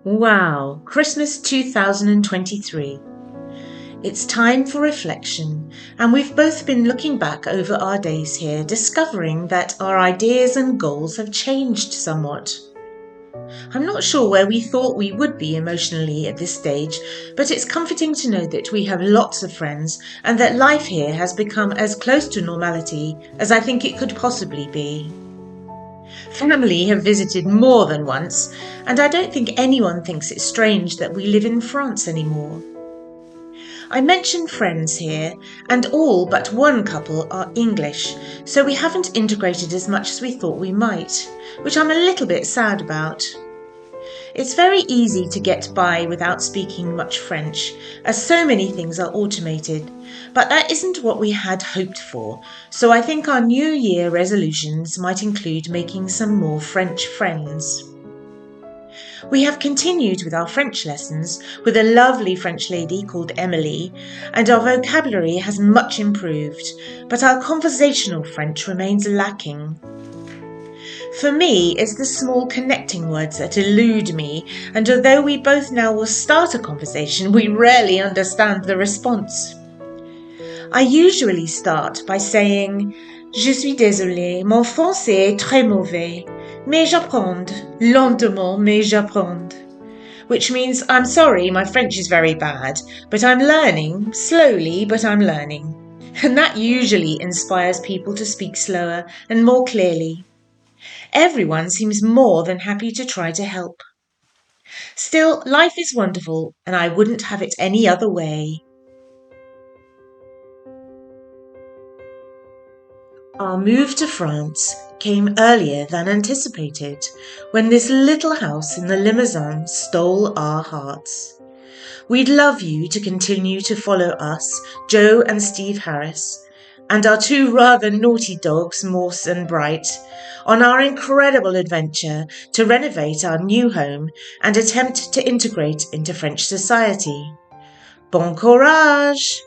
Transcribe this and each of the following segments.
Wow, Christmas 2023. It's time for reflection, and we've both been looking back over our days here, discovering that our ideas and goals have changed somewhat. I'm not sure where we thought we would be emotionally at this stage, but it's comforting to know that we have lots of friends and that life here has become as close to normality as I think it could possibly be. Family have visited more than once, and I don't think anyone thinks it strange that we live in France anymore. I mention friends here, and all but one couple are English, so we haven't integrated as much as we thought we might, which I'm a little bit sad about. It's very easy to get by without speaking much French, as so many things are automated, but that isn't what we had hoped for, so I think our New Year resolutions might include making some more French friends. We have continued with our French lessons with a lovely French lady called Emily, and our vocabulary has much improved, but our conversational French remains lacking. For me, it's the small connecting words that elude me, and although we both now will start a conversation, we rarely understand the response. I usually start by saying Je suis désolée, mon français est très mauvais, mais j'apprends, lentement mais j'apprends. Which means I'm sorry, my French is very bad, but I'm learning, slowly, but I'm learning. And that usually inspires people to speak slower and more clearly. Everyone seems more than happy to try to help. Still, life is wonderful, and I wouldn't have it any other way. Our move to France came earlier than anticipated, when this little house in the Limousin stole our hearts. We'd love you to continue to follow us, Joe and Steve Harris, and our two rather naughty dogs, Morse and Bright, on our incredible adventure to renovate our new home and attempt to integrate into French society. Bon courage!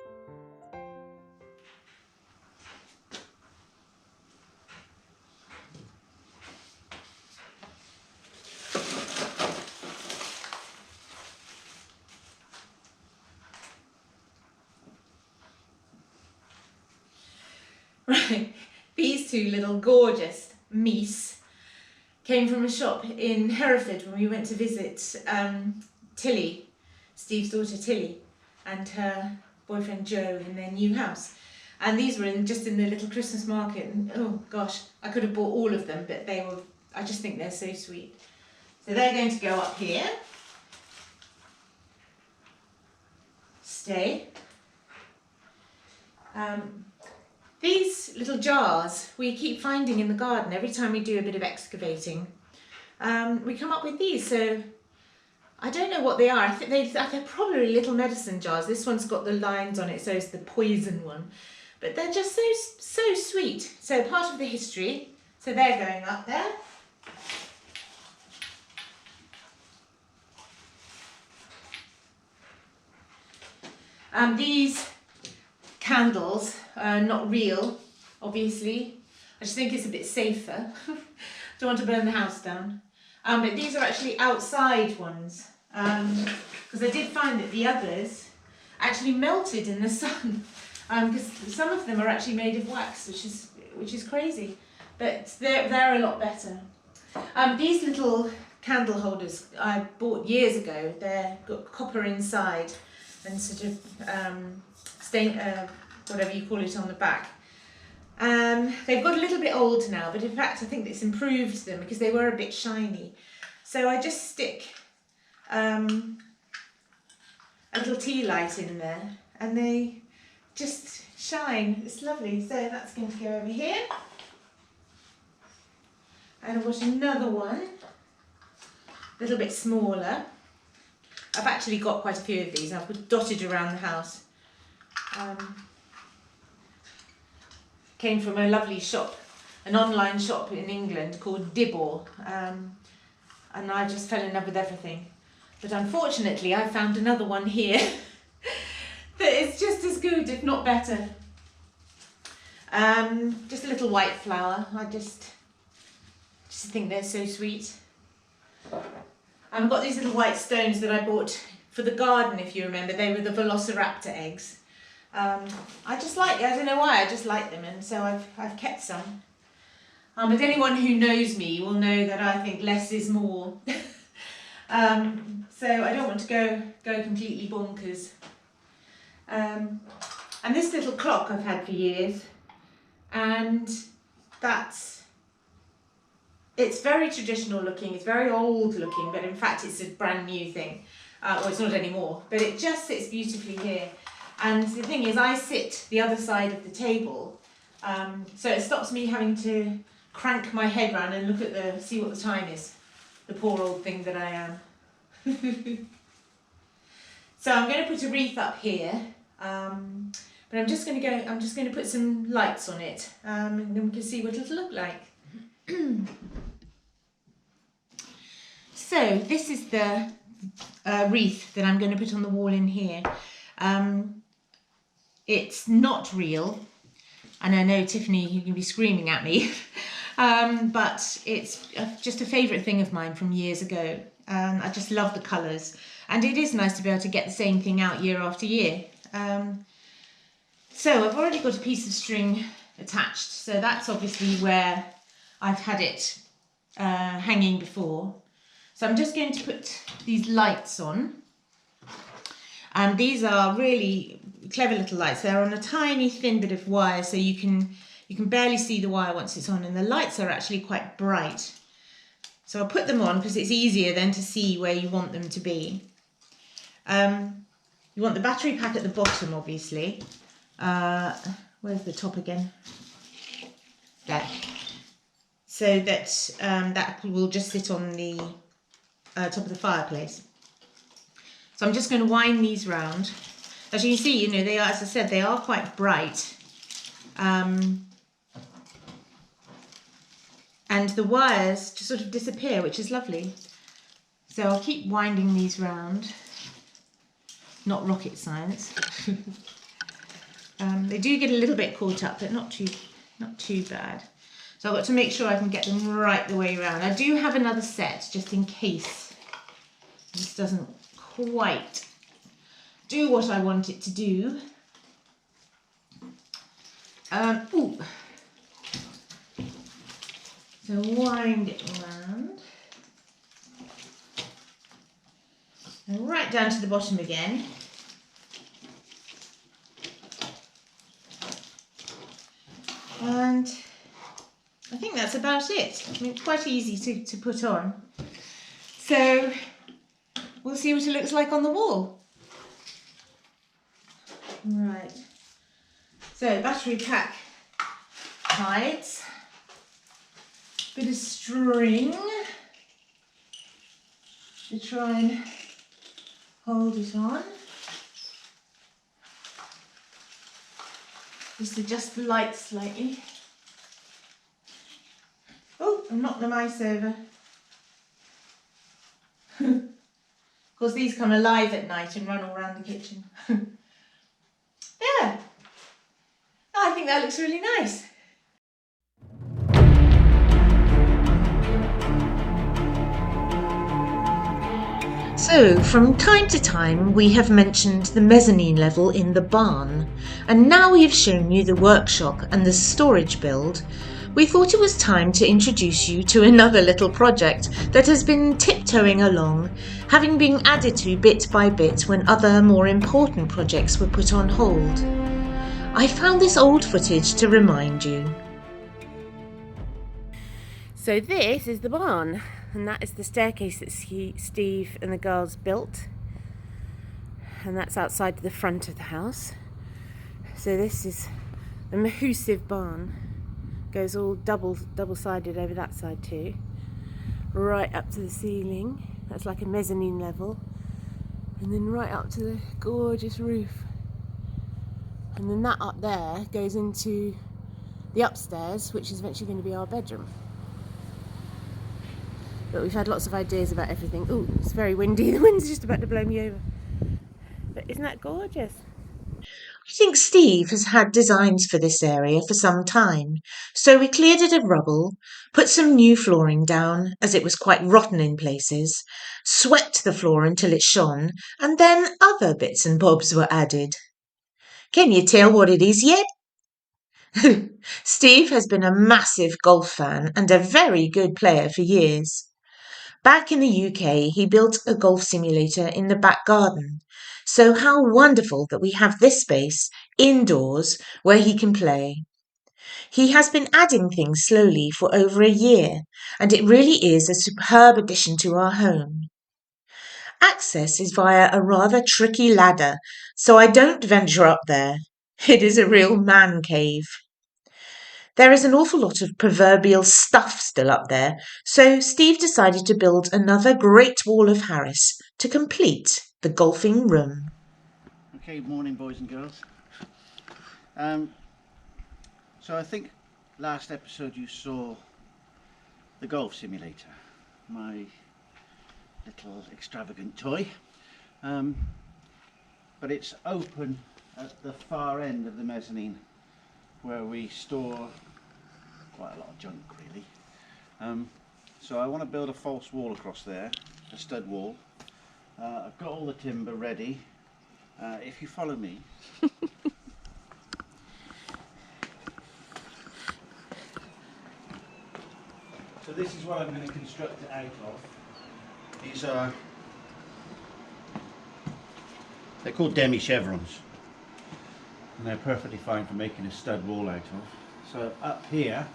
Right, these two little gorgeous meese came from a shop in Hereford when we went to visit Tilly, Steve's daughter Tilly, and her boyfriend Joe in their new house. And these were just in the little Christmas market, and oh gosh, I could have bought all of them, but I just think they're so sweet. So they're going to go up here. Stay. These little jars we keep finding in the garden every time we do a bit of excavating. We come up with these, so I don't know what they are. I think they're probably little medicine jars. This one's got the lines on it, so it's the poison one. But they're just so sweet. So part of the history. So they're going up there. These candles are not real, obviously. I just think it's a bit safer. Don't want to burn the house down. But these are actually outside ones, because I did find that the others actually melted in the sun, because some of them are actually made of wax, which is crazy, but they're a lot better. These little candle holders I bought years ago. They've got copper inside and sort of stain, whatever you call it, on the back. They've got a little bit old now, but in fact I think it's improved them because they were a bit shiny. So I just stick a little tea light in there and they just shine. It's lovely. So that's going to go over here. And I've got another one, a little bit smaller. I've actually got quite a few of these. I've put dotted around the house. Came from a lovely shop, an online shop in England called Decor, and I just fell in love with everything. But unfortunately I found another one here that is just as good, if not better. Just a little white flower. I just think they're so sweet. I've got these little white stones that I bought for the garden, if you remember. They were the velociraptor eggs. I just like, I don't know why, I just like them, and so I've kept some. But anyone who knows me will know that I think less is more. So I don't want to go completely bonkers. And this little clock I've had for years, and it's very traditional looking, it's very old looking, but in fact it's a brand new thing. Well, it's not anymore, but it just sits beautifully here. And the thing is, I sit the other side of the table, so it stops me having to crank my head round and see what the time is. The poor old thing that I am. So I'm going to put a wreath up here, but I'm just going to put some lights on it, and then we can see what it'll look like. So this is the wreath that I'm going to put on the wall in here. It's not real, and I know Tiffany, you can be screaming at me, but it's just a favourite thing of mine from years ago. I just love the colours, and it is nice to be able to get the same thing out year after year. So I've already got a piece of string attached, so that's obviously where I've had it hanging before. So I'm just going to put these lights on, and these are really clever little lights. They're on a tiny thin bit of wire, so you can barely see the wire once it's on, and the lights are actually quite bright. So I'll put them on because it's easier then to see where you want them to be. You want the battery pack at the bottom, obviously. Where's the top again? There. So that that will just sit on the top of the fireplace. So I'm just going to wind these round. As you can see, they are, as I said, they are quite bright. And the wires just sort of disappear, which is lovely. So I'll keep winding these round. Not rocket science. They do get a little bit caught up, but not too bad. So I've got to make sure I can get them right the way around. I do have another set just in case this doesn't quite do what I want it to do. Ooh. So wind it around. And right down to the bottom again. And I think that's about it. I mean, it's quite easy to put on. So we'll see what it looks like on the wall. Right. So battery pack hides. Bit of string to try and hold it on. Just adjust the light slightly. Oh, and knock the mice over. Of course, these come alive at night and run all around the kitchen. Yeah, I think that looks really nice. So, from time to time we have mentioned the mezzanine level in the barn, and now we have shown you the workshop and the storage build. We thought it was time to introduce you to another little project that has been tiptoeing along, having been added to bit by bit when other more important projects were put on hold. I found this old footage to remind you. So this is the barn, and that is the staircase that Steve and the girls built, and that's outside the front of the house. So this is a massive barn, goes all double-sided over that side too, right up to the ceiling. That's like a mezzanine level, and then right up to the gorgeous roof, and then that up there goes into the upstairs, which is eventually going to be our bedroom. But we've had lots of ideas about everything. Ooh, it's very windy. The wind's just about to blow me over. But isn't that gorgeous? I think Steve has had designs for this area for some time, so we cleared it of rubble, put some new flooring down, as it was quite rotten in places, swept the floor until it shone, and then other bits and bobs were added. Can you tell what it is yet? Steve has been a massive golf fan and a very good player for years. Back in the UK, he built a golf simulator in the back garden. So how wonderful that we have this space indoors where he can play. He has been adding things slowly for over a year, and it really is a superb addition to our home. Access is via a rather tricky ladder, so I don't venture up there. It is a real man cave. There is an awful lot of proverbial stuff still up there, so Steve decided to build another Great Wall of Harris to complete the golfing room. Okay, morning boys and girls. So I think last episode you saw the golf simulator, my little extravagant toy, but it's open at the far end of the mezzanine where we store quite a lot of junk really. So I want to build a false wall across there, a stud wall. I've got all the timber ready. If you follow me. So this is what I'm going to construct it out of. These are, they're called demi-chevrons, and they're perfectly fine for making a stud wall out of. So up here,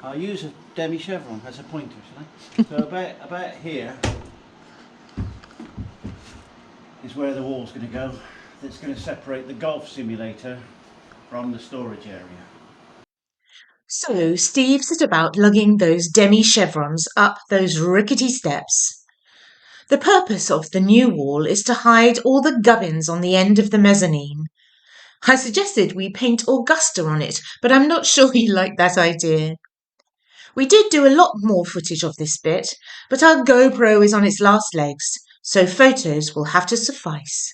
I'll use a demi-chevron as a pointer, shall I? So about here is where the wall's going to go. That's going to separate the golf simulator from the storage area. So Steve set about lugging those demi-chevrons up those rickety steps. The purpose of the new wall is to hide all the gubbins on the end of the mezzanine. I suggested we paint Augusta on it, but I'm not sure he liked that idea. We did do a lot more footage of this bit, but our GoPro is on its last legs, so photos will have to suffice.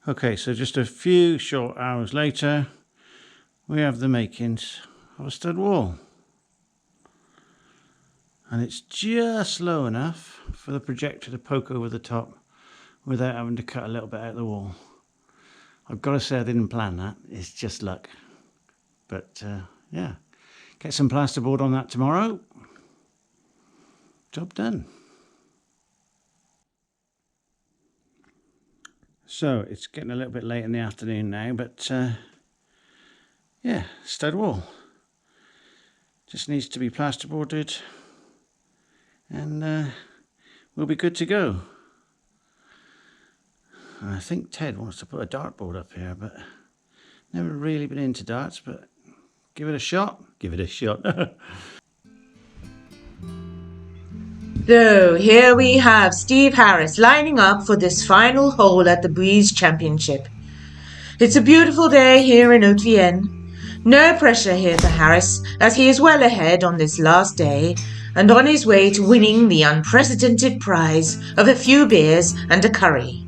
Okay, so just a few short hours later, we have the makings of a stud wall. And it's just low enough for the projector to poke over the top without having to cut a little bit out of the wall. I've got to say I didn't plan that, it's just luck. But yeah, get some plasterboard on that tomorrow. Job done. So it's getting a little bit late in the afternoon now, but yeah, stud wall. Just needs to be plasterboarded and we'll be good to go. I think Ted wants to put a dartboard up here, but never really been into darts, but give it a shot. Give it a shot. So here we have Steve Harris lining up for this final hole at the Breeze Championship. It's a beautiful day here in Haute-Vienne. No pressure here for Harris, as he is well ahead on this last day and on his way to winning the unprecedented prize of a few beers and a curry.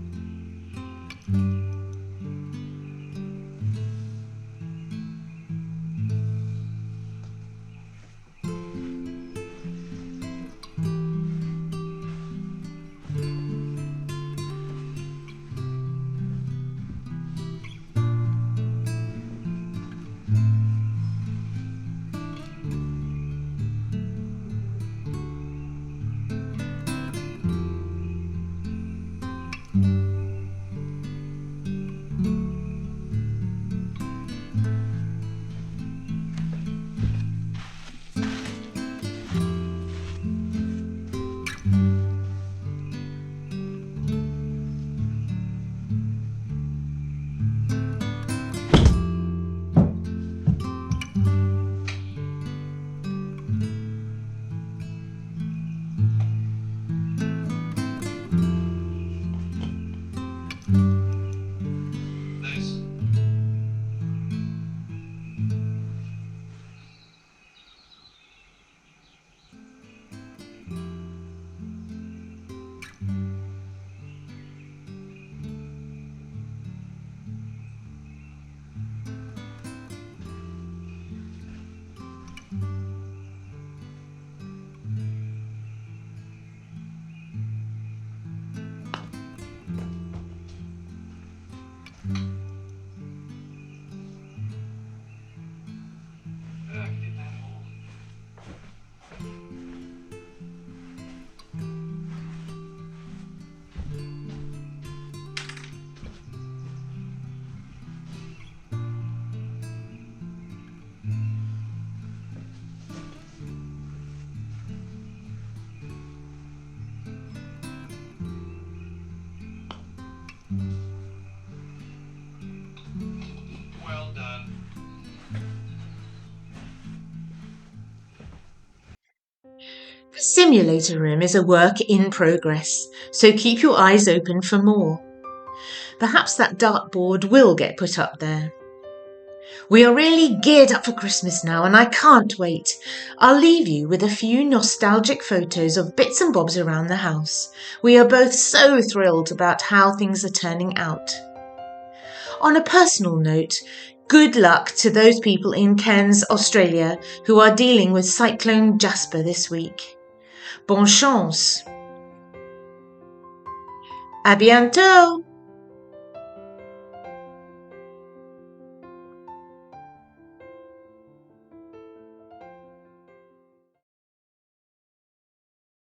Simulator room is a work in progress, so keep your eyes open for more. Perhaps that dartboard will get put up there. We are really geared up for Christmas now, and I can't wait. I'll leave you with a few nostalgic photos of bits and bobs around the house. We are both so thrilled about how things are turning out. On a personal note, good luck to those people in Cairns, Australia, who are dealing with Cyclone Jasper this week. Bonne chance! À bientôt!